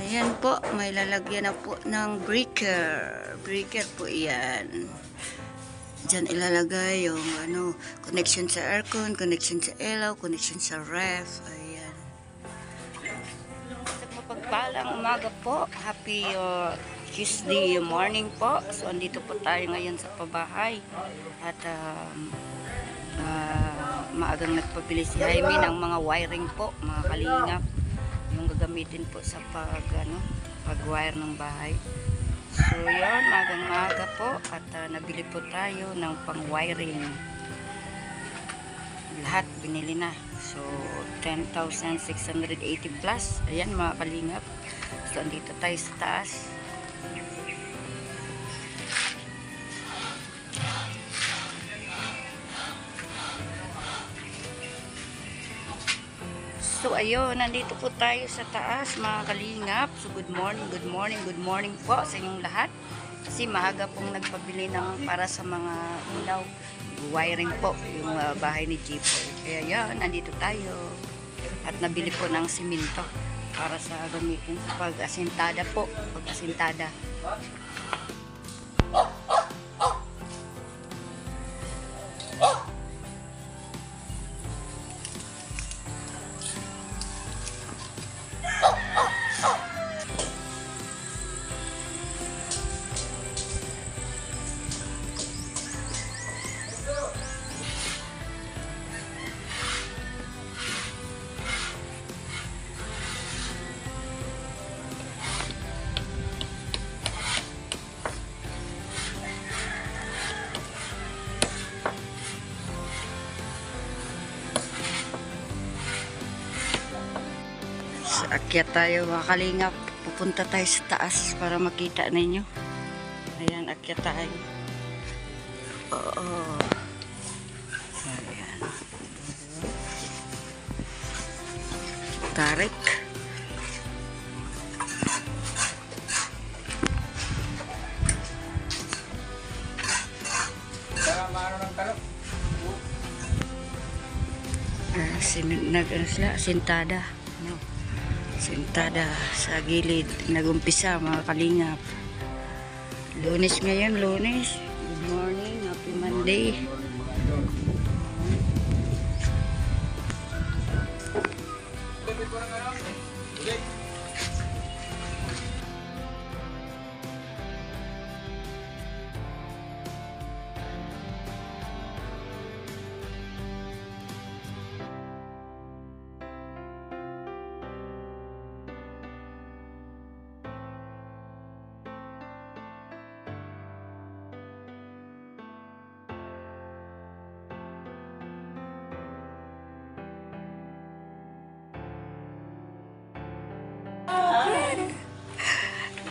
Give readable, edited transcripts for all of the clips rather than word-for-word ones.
Ayan po, may lalagyan na po ng breaker. Breaker po yan. Diyan ilalagay yung connection sa aircon, connection sa ilaw, connection sa ref. Ayan. Sa mapagpalang umaga po. Happy Tuesday morning po. So, andito po tayo ngayon sa pabahay. At maagang nagpabili si Jaime ng mga wiring po, mga kalingap. Yung gagamitin po sa pag-wire ng bahay. So yun, magang-maga po at nabili po tayo ng pang-wiring. Lahat binili na. So 10,680 plus. Ayan mga kalingap. So andito tayo sa taas. So ayun, nandito po tayo sa taas mga kalingap. So good morning po sa inyong lahat. Kasi maaga pong nagpabili ng para sa mga ilaw, wiring po, yung bahay ni Jipoy. Kaya yan, nandito tayo. At nabili po ng simento para sa gamitin sa pag-asintada po. Pag-asintada. Akyat tayo mga kalingap. Pupunta tayo sa taas para makita ninyo. Ayan, akyat tayo. Oo. Ayan. Tarik. Sintada. Sintada sa gilid. Nagumpisa mga kalingap. Lunes ngayon, Lunes. Good morning, happy Monday.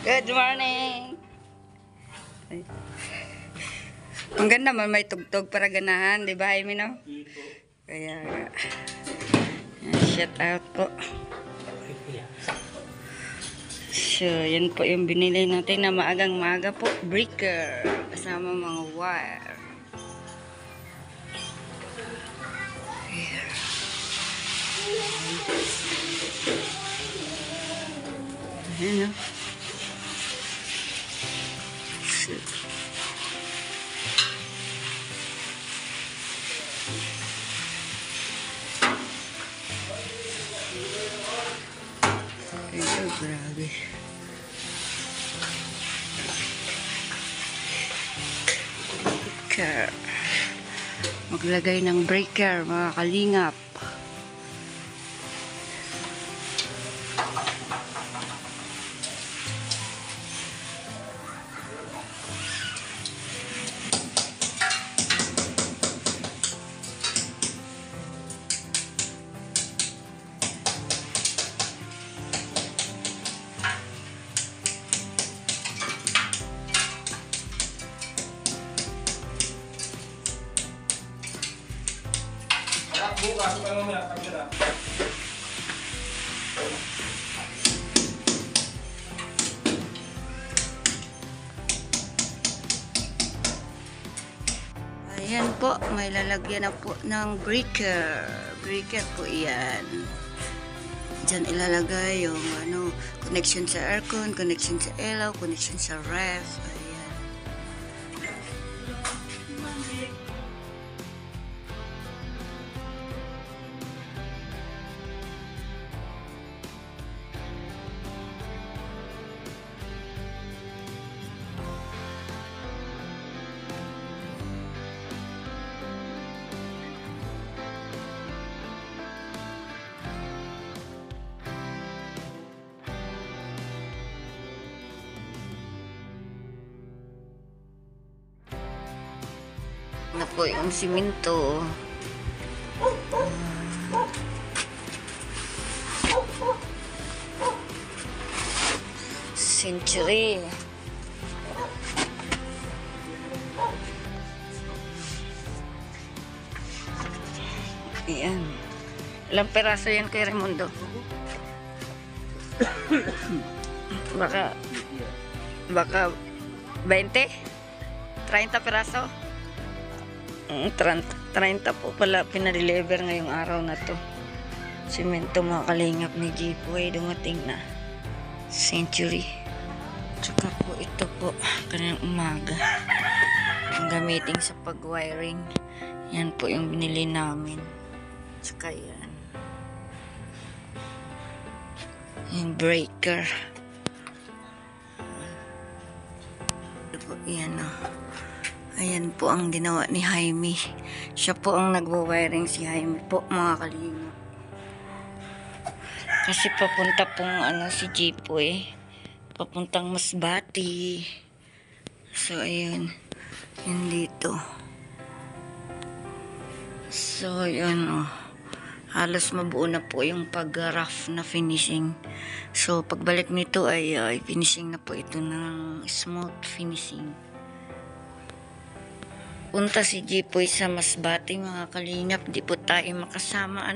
Good morning. Ang ganda man, may tugtog para ganahan, di ba, Jaime, no? Kaya, shout out po. So, yan po yung binili natin na maagang-maaga po. Breaker, kasama mga wire. Ayan, no? Ayo, grabe. Breaker. Maglagay ng breaker, mga kalingap. Bukas pa naman na kamera. Ayan po, may lalagyan na po ng breaker. Breaker po yan. Diyan ilalagay yung ano, connection sa aircon, connection sa ilaw, connection sa ref. Ayan. Na po yung simento. Century. Ayan. Ilang peraso yan kay Raimundo? baka 20? 30 peraso? 30 po pala pinadeliver ngayong araw na to. Simento mga kalingap ni Jeepway, dumating na. Century. Tsaka po ito po kanina umaga ang gamitin sa pag-wiring. Yan po yung binili namin. Tsaka yan yung breaker. Ito po yan o. Ayan po ang ginawa ni Jaime. Siya po ang nagwa-wiring, si Jaime po mga kalingap. Kasi papunta pong si Jeepway. Papuntang Masbati. So ayun. Yun dito. So yun halos mabuo na po yung pag-rough na finishing. So pagbalik nito ay finishing na po ito ng smooth finishing. Punta si Jeepway sa Masbati mga kalingap, di po tayo makasama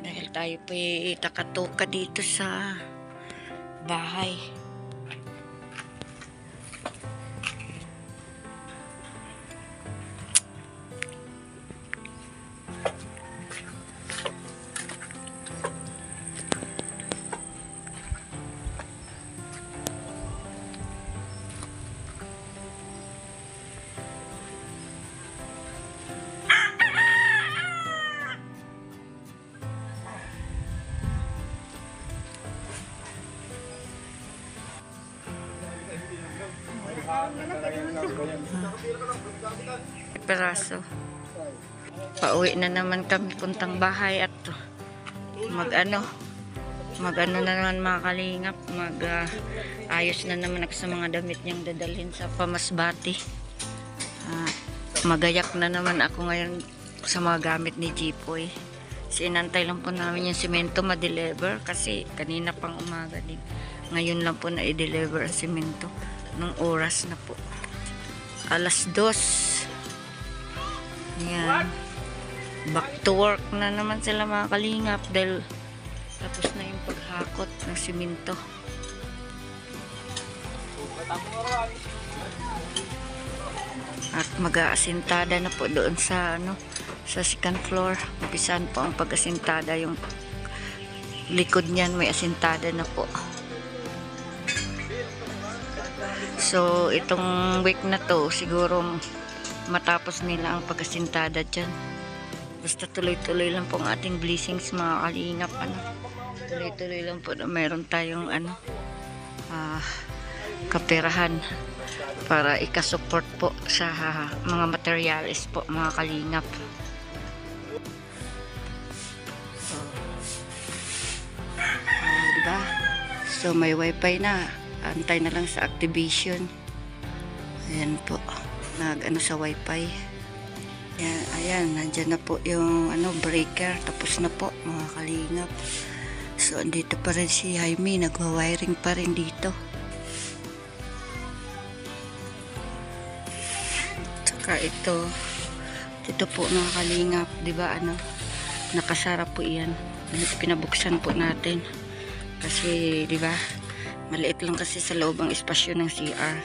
dahil tayo po takatuka dito sa bahay. Peraso. Pauwi na naman kami puntang bahay at mag-ano na naman mga kalingap, ayos na naman ako sa mga damit niyang dadalhin sa Pamasbati. Magayak na naman ako ngayon sa mga gamit ni Jeepway. Sinantay lang po namin yung simento ma-deliver kasi kanina pang umaga din. Ngayon lang po na i-deliver ang simento. Nung oras na po. 2:00. Yan. Back to work na naman sila mga kalingap dahil tapos na yung paghakot ng simento. At mag-aasintada na po doon sa sa second floor. Umpisan po ang pag-asintada, yung likod niyan may asintada na po. So itong week na to siguro matapos nila ang pag-asintada dyan. Basta tuloy-tuloy lang po ang ating blessings mga kalingap. Tuloy-tuloy lang po na mayroon tayong kaperahan para ikasupport po sa mga materials po mga kalingap. Diba? So may wifi na. Antay na lang sa activation. Ayan po. Sa wifi. Ayan, nandyan na po yung breaker. Tapos na po mga kalingap. So andito pa rin si Jaime, nagwa-wiring pa rin dito. Tsaka ito po mga kalingap, di ba nakasara po yan. Pinabuksan po natin. Kasi di ba maliit lang kasi sa loob ang espasyo ng CR.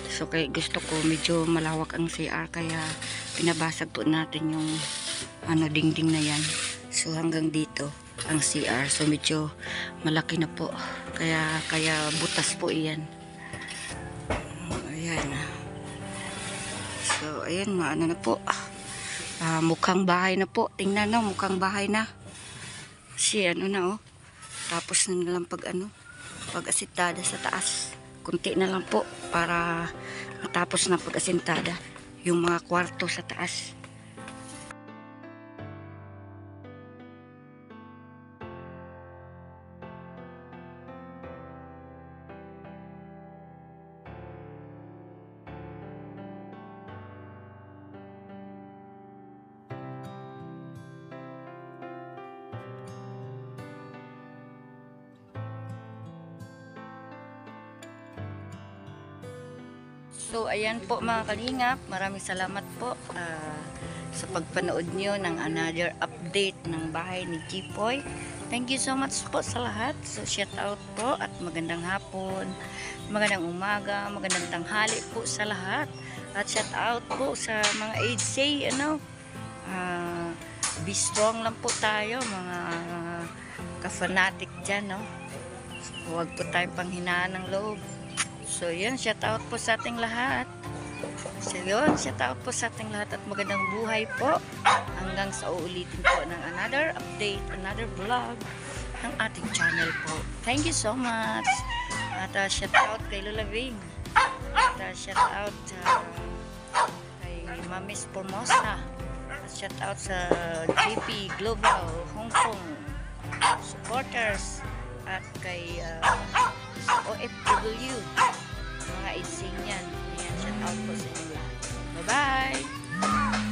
So kaya gusto ko medyo malawak ang CR kaya pinabasag po natin yung dingding na yan. So hanggang dito. ang CR. So medyo malaki na po. Kaya butas po iyan. Ayan. So ayan, ano na po. Mukhang bahay na po. Tingnan no, mukhang bahay na. Kasi ano na oh. Tapos na lang pag-asintada sa taas. Kunti na lang po para matapos na pag-asintada yung mga kwarto sa taas. So, ayan po mga kalingap. Maraming salamat po sa pagpanood nyo ng another update ng bahay ni Jipoy. Thank you so much po sa lahat. So, shout out po at magandang hapon, magandang umaga, magandang tanghali po sa lahat. At shout out po sa mga age be strong lang po tayo, mga ka-fanatic dyan, no? So, huwag po tayong panghinaan ng loob. So yun, shout out po sa ating lahat. So yun, shout out po sa ating lahat at magandang buhay po. Hanggang sa uulitin po ng another update, another vlog ng ating channel po. Thank you so much. At shout out kay Lola Ving. At shout out kay Mamis Formosa. At shout out sa JP Global Hong Kong supporters. At kay OFW, mga ising yan. Ayan, shout out po sa inyo. Bye-bye!